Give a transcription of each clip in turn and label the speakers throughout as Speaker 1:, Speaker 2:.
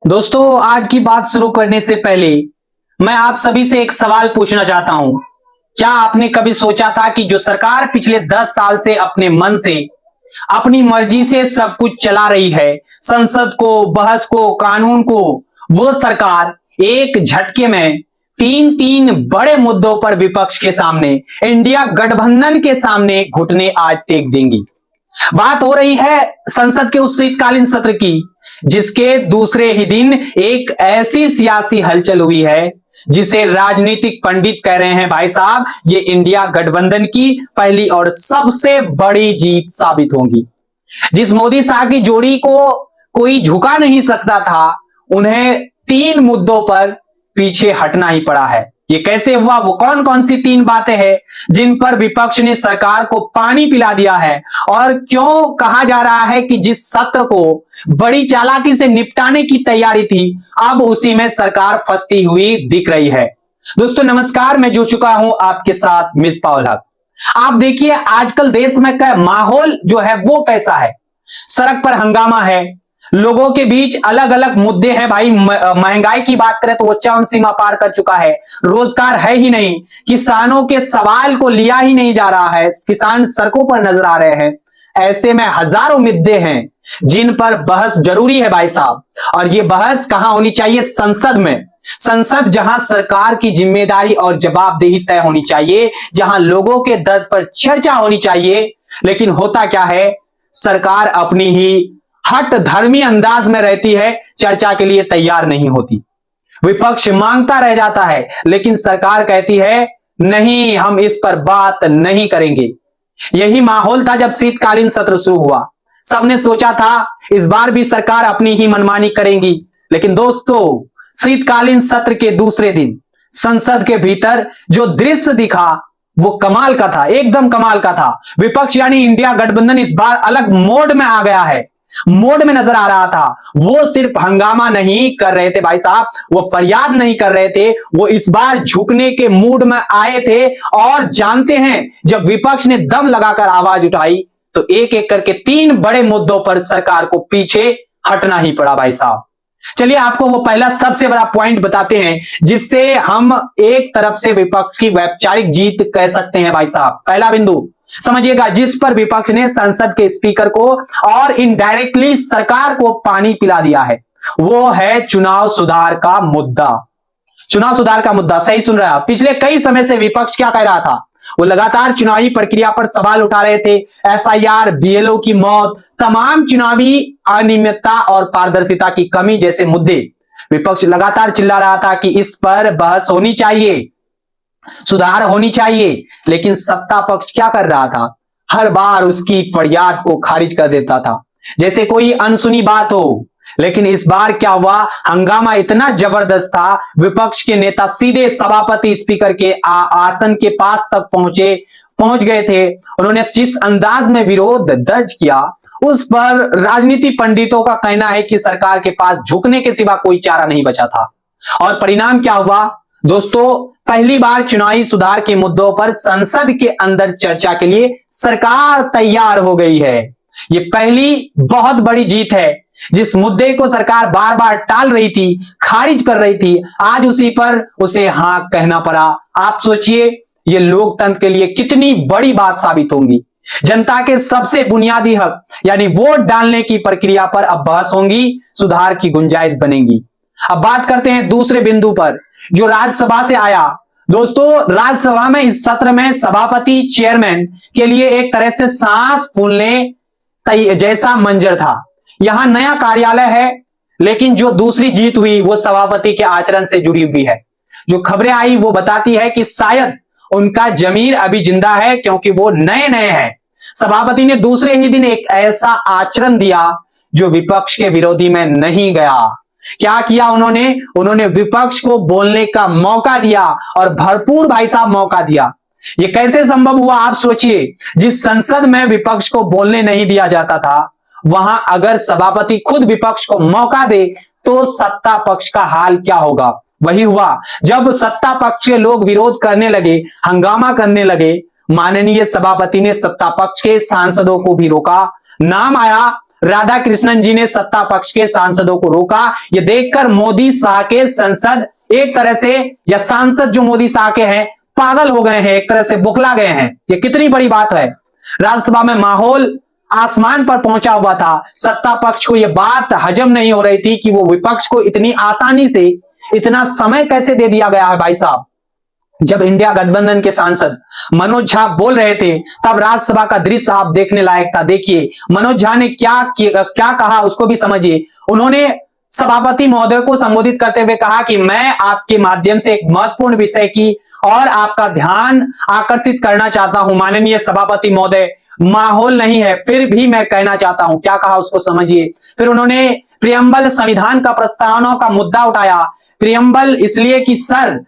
Speaker 1: दोस्तों, आज की बात शुरू करने से पहले मैं आप सभी से एक सवाल पूछना चाहता हूं। क्या आपने कभी सोचा था कि जो सरकार पिछले 10 साल से अपने मन से, अपनी मर्जी से सब कुछ चला रही है, संसद को, बहस को, कानून को, वो सरकार एक झटके में तीन तीन बड़े मुद्दों पर विपक्ष के सामने, इंडिया गठबंधन के सामने घुटने आज टेक देंगी। बात हो रही है संसद के उस शीतकालीन सत्र की, जिसके दूसरे ही दिन एक ऐसी सियासी हलचल हुई है जिसे राजनीतिक पंडित कह रहे हैं, भाई साहब, ये इंडिया गठबंधन की पहली और सबसे बड़ी जीत साबित होगी। जिस मोदी शाह की जोड़ी को कोई झुका नहीं सकता था, उन्हें तीन मुद्दों पर पीछे हटना ही पड़ा है। ये कैसे हुआ? वो कौन कौन सी तीन बातें हैं जिन पर विपक्ष ने सरकार को पानी पिला दिया है, और क्यों कहा जा रहा है कि जिस सत्र को बड़ी चालाकी से निपटाने की तैयारी थी, अब उसी में सरकार फंसती हुई दिख रही है। दोस्तों नमस्कार, मैं जुड़ चुका हूं आपके साथ मिसबाह उल हक। आप देखिए आजकल देश में का माहौल जो है वो कैसा है। सड़क पर हंगामा है, लोगों के बीच अलग अलग मुद्दे हैं भाई। महंगाई की बात करें तो वो चरम सीमा पार कर चुका है, रोजगार है ही नहीं, किसानों के सवाल को लिया ही नहीं जा रहा है, किसान सड़कों पर नजर आ रहे हैं। ऐसे में हजारों मुद्दे हैं जिन पर बहस जरूरी है भाई साहब। और ये बहस कहां होनी चाहिए? संसद में। संसद जहां सरकार की जिम्मेदारी और जवाबदेही तय होनी चाहिए, जहां लोगों के दर्द पर चर्चा होनी चाहिए। लेकिन होता क्या है, सरकार अपनी ही हट धर्मी अंदाज में रहती है, चर्चा के लिए तैयार नहीं होती। विपक्ष मांगता रह जाता है, लेकिन सरकार कहती है नहीं, हम इस पर बात नहीं करेंगे। यही माहौल था जब शीतकालीन सत्र शुरू हुआ। सबने सोचा था इस बार भी सरकार अपनी ही मनमानी करेगी। लेकिन दोस्तों, शीतकालीन सत्र के दूसरे दिन संसद के भीतर जो दृश्य दिखा वो कमाल का था, एकदम कमाल का था। विपक्ष यानी इंडिया गठबंधन इस बार अलग मोड में आ गया है, मोड में नजर आ रहा था। वो सिर्फ हंगामा नहीं कर रहे थे भाई साहब, वो फरियाद नहीं कर रहे थे, वो इस बार झुकने के मूड में आए थे। और जानते हैं, जब विपक्ष ने दम लगाकर आवाज उठाई तो एक एक करके तीन बड़े मुद्दों पर सरकार को पीछे हटना ही पड़ा भाई साहब। चलिए आपको वो पहला सबसे बड़ा पॉइंट बताते हैं जिससे हम एक तरफ से विपक्ष की वैचारिक जीत कह सकते हैं भाई साहब। पहला बिंदु समझिएगा जिस पर विपक्ष ने संसद के स्पीकर को और इनडायरेक्टली सरकार को पानी पिला दिया है, वो है चुनाव सुधार का मुद्दा। चुनाव सुधार का मुद्दा, सही सुन रहा है। पिछले कई समय से विपक्ष क्या कह रहा था? वो लगातार चुनावी प्रक्रिया पर सवाल उठा रहे थे। एसआईआर, बीएलओ की मौत, तमाम चुनावी अनियमितता और पारदर्शिता की कमी जैसे मुद्दे विपक्ष लगातार चिल्ला रहा था कि इस पर बहस होनी चाहिए, सुधार होनी चाहिए। लेकिन सत्ता पक्ष क्या कर रहा था? हर बार उसकी फरियाद को खारिज कर देता था, जैसे कोई अनसुनी बात हो। लेकिन इस बार क्या हुआ? हंगामा इतना जबरदस्त था, विपक्ष के नेता सीधे सभापति स्पीकर के आसन के पास तक पहुंच गए थे। उन्होंने जिस अंदाज में विरोध दर्ज किया, उस पर राजनीति पंडितों का कहना है कि सरकार के पास झुकने के सिवा कोई चारा नहीं बचा था। और परिणाम क्या हुआ दोस्तों? पहली बार चुनावी सुधार के मुद्दों पर संसद के अंदर चर्चा के लिए सरकार तैयार हो गई है। ये पहली बहुत बड़ी जीत है। जिस मुद्दे को सरकार बार बार टाल रही थी, खारिज कर रही थी, आज उसी पर उसे हाँ कहना पड़ा। आप सोचिए ये लोकतंत्र के लिए कितनी बड़ी बात साबित होगी। जनता के सबसे बुनियादी हक यानी वोट डालने की प्रक्रिया पर अब बहस होगी, सुधार की गुंजाइश बनेगी। अब बात करते हैं दूसरे बिंदु पर जो राज्यसभा से आया। दोस्तों, राज्यसभा में इस सत्र में सभापति चेयरमैन के लिए एक तरह से सांस फूलने जैसा मंजर था। यहां नया कार्यालय है, लेकिन जो दूसरी जीत हुई वो सभापति के आचरण से जुड़ी हुई है। जो खबरें आई वो बताती है कि शायद उनका जमीर अभी जिंदा है, क्योंकि वो नए नए हैं। सभापति ने दूसरे ही दिन एक ऐसा आचरण दिया जो विपक्ष के विरोधी में नहीं गया। क्या किया उन्होंने विपक्ष को बोलने का मौका दिया, और भरपूर भाई साहब मौका दिया। ये कैसे संभव हुआ आप सोचिए। जिस संसद में विपक्ष को बोलने नहीं दिया जाता था, वहां अगर सभापति खुद विपक्ष को मौका दे तो सत्ता पक्ष का हाल क्या होगा? वही हुआ। जब सत्ता पक्ष के लोग विरोध करने लगे, हंगामा करने लगे, माननीय सभापति ने सत्ता पक्ष के सांसदों को भी रोका। नाम आया राधा कृष्णन जी ने सत्ता पक्ष के सांसदों को रोका। यह देखकर मोदी शाह के संसद एक तरह से, या सांसद जो मोदी शाह के हैं, पागल हो गए हैं, एक तरह से बुखला गए हैं। यह कितनी बड़ी बात है। राज्यसभा में माहौल आसमान पर पहुंचा हुआ था। सत्ता पक्ष को यह बात हजम नहीं हो रही थी कि वो विपक्ष को इतनी आसानी से इतना समय कैसे दे दिया गया है। भाई साहब, जब इंडिया गठबंधन के सांसद मनोज झा बोल रहे थे तब राज्यसभा का दृश्य आप देखने लायक था। देखिए मनोज झा ने क्या कहा, उसको भी समझिए। उन्होंने सभापति महोदय को संबोधित करते हुए कहा कि मैं आपके माध्यम से एक महत्वपूर्ण विषय की और आपका ध्यान आकर्षित करना चाहता हूं। माननीय सभापति महोदय, माहौल नहीं है फिर भी मैं कहना चाहता हूं। क्या कहा उसको समझिए। फिर उन्होंने प्रियम्बल संविधान का प्रस्तावना का मुद्दा उठाया। प्रियम्बल इसलिए कि सर,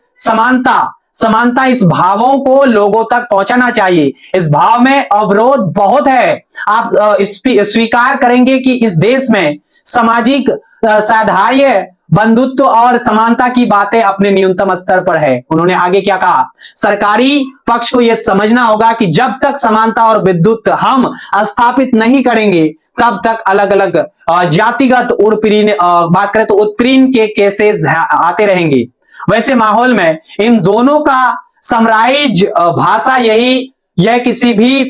Speaker 1: समानता इस भावों को लोगों तक पहुंचाना चाहिए। इस भाव में अवरोध बहुत है। आप स्वीकार करेंगे कि इस देश में सामाजिक साधार्य, बंधुत्व और समानता की बातें अपने न्यूनतम स्तर पर है। उन्होंने आगे क्या कहा, सरकारी पक्ष को यह समझना होगा कि जब तक समानता और विद्युत हम स्थापित नहीं करेंगे तब तक अलग अलग जातिगत उत्पीड़न, बात करें तो उत्पीड़न के केसेस आते रहेंगे। वैसे माहौल में इन दोनों का समराइज भाषा यह किसी भी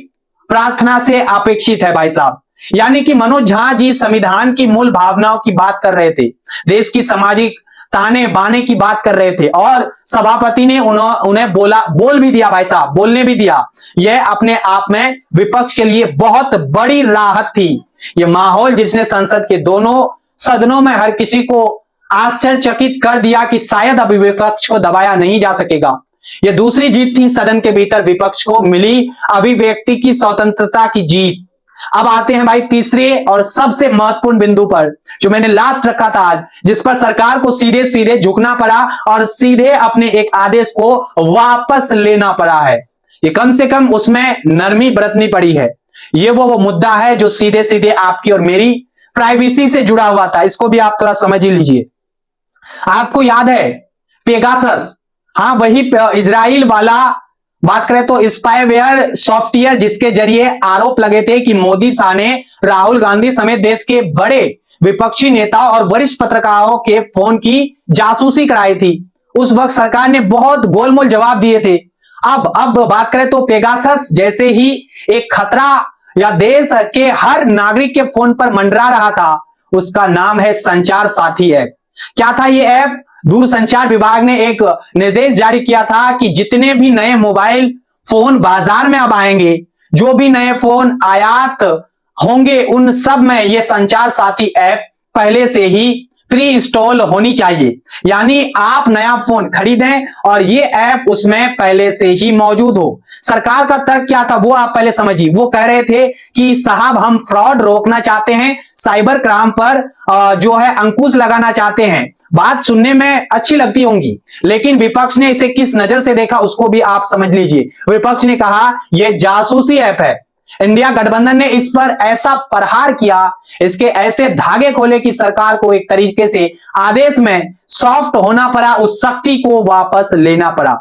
Speaker 1: प्रार्थना से अपेक्षित है। भाई साहब, यानी कि मनोज झा जी संविधान की मूल भावनाओं की बात कर रहे थे, देश की सामाजिक ताने बाने की बात कर रहे थे, और सभापति ने उन्हें बोल भी दिया। भाई साहब, बोलने भी दिया। यह अपने आप में विपक्ष के लिए बहुत बड़ी राहत थी। यह माहौल जिसने संसद के दोनों सदनों में हर किसी को आश्चर्यचकित कर दिया कि शायद अभी विपक्ष को दबाया नहीं जा सकेगा। यह दूसरी जीत थी सदन के भीतर विपक्ष को मिली अभिव्यक्ति की स्वतंत्रता की जीत। अब आते हैं भाई तीसरे और सबसे महत्वपूर्ण बिंदु पर, जो मैंने लास्ट रखा था आज, जिस पर सरकार को सीधे सीधे झुकना पड़ा और सीधे अपने एक आदेश को वापस लेना पड़ा है। ये कम से कम उसमें नरमी बरतनी पड़ी है। ये वो मुद्दा है जो सीधे सीधे आपकी और मेरी प्राइवेसी से जुड़ा हुआ था। इसको भी आप थोड़ा समझ ही लीजिए। आपको याद है पेगासस, हाँ वही इजराइल वाला, बात करें तो स्पाईवेयर सॉफ्टवेयर, जिसके जरिए आरोप लगे थे कि मोदी शाह ने राहुल गांधी समेत देश के बड़े विपक्षी नेताओं और वरिष्ठ पत्रकारों के फोन की जासूसी कराई थी। उस वक्त सरकार ने बहुत गोलमोल जवाब दिए थे। अब बात करें तो पेगासस जैसे ही एक खतरा या देश के हर नागरिक के फोन पर मंडरा रहा था, उसका नाम है संचार साथी ऐप। क्या था ये ऐप? दूरसंचार विभाग ने एक निर्देश जारी किया था कि जितने भी नए मोबाइल फोन बाजार में अब आएंगे, जो भी नए फोन आयात होंगे, उन सब में यह संचार साथी ऐप पहले से ही प्री इंस्टॉल होनी चाहिए। यानी आप नया फोन खरीदें और ये ऐप उसमें पहले से ही मौजूद हो। सरकार का तर्क क्या था वो आप पहले समझिए। वो कह रहे थे कि साहब हम फ्रॉड रोकना चाहते हैं, साइबर क्राइम पर जो है अंकुश लगाना चाहते हैं। बात सुनने में अच्छी लगती होंगी, लेकिन विपक्ष ने इसे किस नजर से देखा उसको भी आप समझ लीजिए। विपक्ष ने कहा यह जासूसी ऐप है। इंडिया गठबंधन ने इस पर ऐसा प्रहार किया, इसके ऐसे धागे खोले कि सरकार को एक तरीके से आदेश में सॉफ्ट होना पड़ा, उस शक्ति को वापस लेना पड़ा।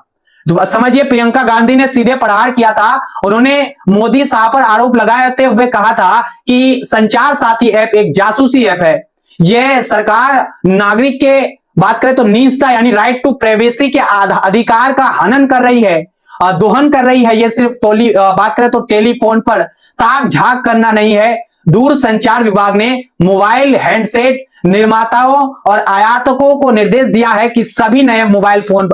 Speaker 1: समझिए, प्रियंका गांधी ने सीधे प्रहार किया था। उन्होंने मोदी साहब पर आरोप लगाते हुए कहा था कि संचार साथी ऐप एक जासूसी ऐप है। यह सरकार नागरिक के, बात करें तो निजता यानी राइट टू प्राइवेसी के अधिकार का हनन कर रही है, दोहन कर रही है। यह सिर्फ बात करें तो टेलीफोन पर ताक झाक करना नहीं है। दूरसंचार विभाग ने मोबाइल हैंडसेट निर्माताओं और आयातकों को निर्देश दिया है कि सभी नए मोबाइल फोन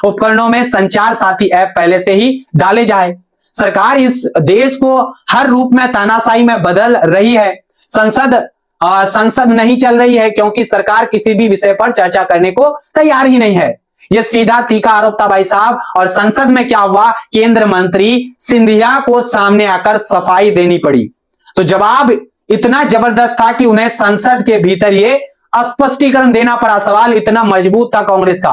Speaker 1: उपकरणों में संचार साथी ऐप पहले से ही डाले जाए। सरकार इस देश को हर रूप में तानाशाही में बदल रही है। संसद नहीं चल रही है क्योंकि सरकार किसी भी विषय पर चर्चा करने को तैयार ही नहीं है। यह सीधा तीखा आरोप था भाई साहब। और संसद में क्या हुआ, केंद्र मंत्री सिंधिया को सामने आकर सफाई देनी पड़ी। तो जवाब इतना जबरदस्त था कि उन्हें संसद के भीतर ये स्पष्टीकरण देना पड़ा। सवाल इतना मजबूत था कांग्रेस का।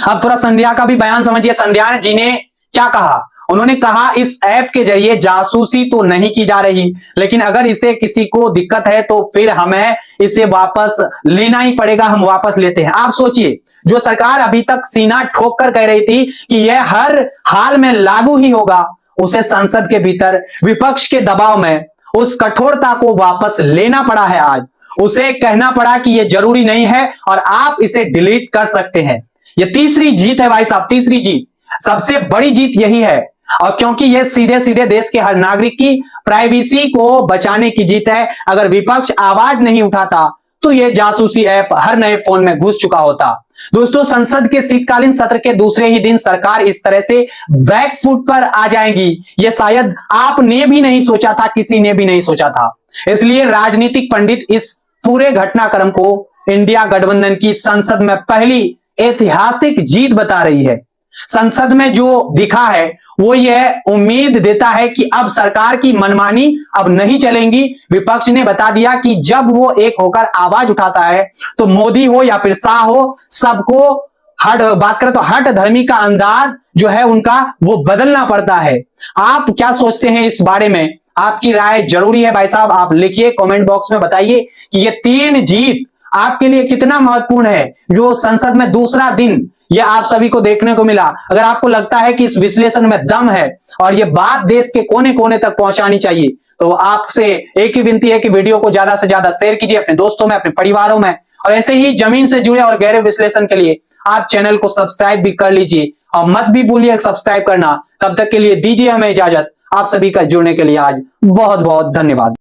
Speaker 1: अब थोड़ा संध्या का भी बयान समझिए। संध्या जी ने क्या कहा? उन्होंने कहा इस ऐप के जरिए जासूसी तो नहीं की जा रही, लेकिन अगर इसे किसी को दिक्कत है तो फिर हमें इसे वापस लेना ही पड़ेगा। हम वापस लेते हैं। आप सोचिए, जो सरकार अभी तक सीना ठोक कर कह रही थी कि यह हर हाल में लागू ही होगा, उसे संसद के भीतर विपक्ष के दबाव में उस कठोरता को वापस लेना पड़ा है आज। उसे कहना पड़ा कि यह जरूरी नहीं है और आप इसे डिलीट कर सकते हैं। यह तीसरी जीत है भाई साहब, तीसरी जीत, सबसे बड़ी जीत यही है। और क्योंकि यह सीधे सीधे देश के हर नागरिक की प्राइवेसी को बचाने की जीत है। अगर विपक्ष आवाज नहीं उठाता तो यह जासूसी ऐप हर नए फोन में घुस चुका होता। दोस्तों, संसद के शीतकालीन सत्र के दूसरे ही दिन सरकार इस तरह से बैक फुट पर आ जाएगी, यह शायद आपने भी नहीं सोचा था, किसी ने भी नहीं सोचा था। इसलिए राजनीतिक पंडित इस पूरे घटनाक्रम को इंडिया गठबंधन की संसद में पहली ऐतिहासिक जीत बता रही है। संसद में जो दिखा है वो यह उम्मीद देता है कि अब सरकार की मनमानी अब नहीं चलेंगी। विपक्ष ने बता दिया कि जब वो एक होकर आवाज उठाता है तो मोदी हो या फिर शाह हो, सबको बात करें तो हट धर्मी का अंदाज जो है उनका वो बदलना पड़ता है। आप क्या सोचते हैं इस बारे में? आपकी राय जरूरी है भाई साहब, आप लिखिए कमेंट बॉक्स में, बताइए कि ये 3 जीत आपके लिए कितना महत्वपूर्ण है जो संसद में दूसरा दिन ये आप सभी को देखने को मिला। अगर आपको लगता है कि इस विश्लेषण में दम है और ये बात देश के कोने कोने तक पहुंचानी चाहिए तो आपसे एक ही विनती है कि वीडियो को ज्यादा से ज्यादा शेयर कीजिए अपने दोस्तों में, अपने परिवारों में। और ऐसे ही जमीन से जुड़े और गहरे विश्लेषण के लिए आप चैनल को सब्सक्राइब भी कर लीजिए और मत भी भूलिए सब्सक्राइब करना। तब तक के लिए दीजिए हमें इजाजत। आप सभी का जुड़ने के लिए आज बहुत बहुत धन्यवाद।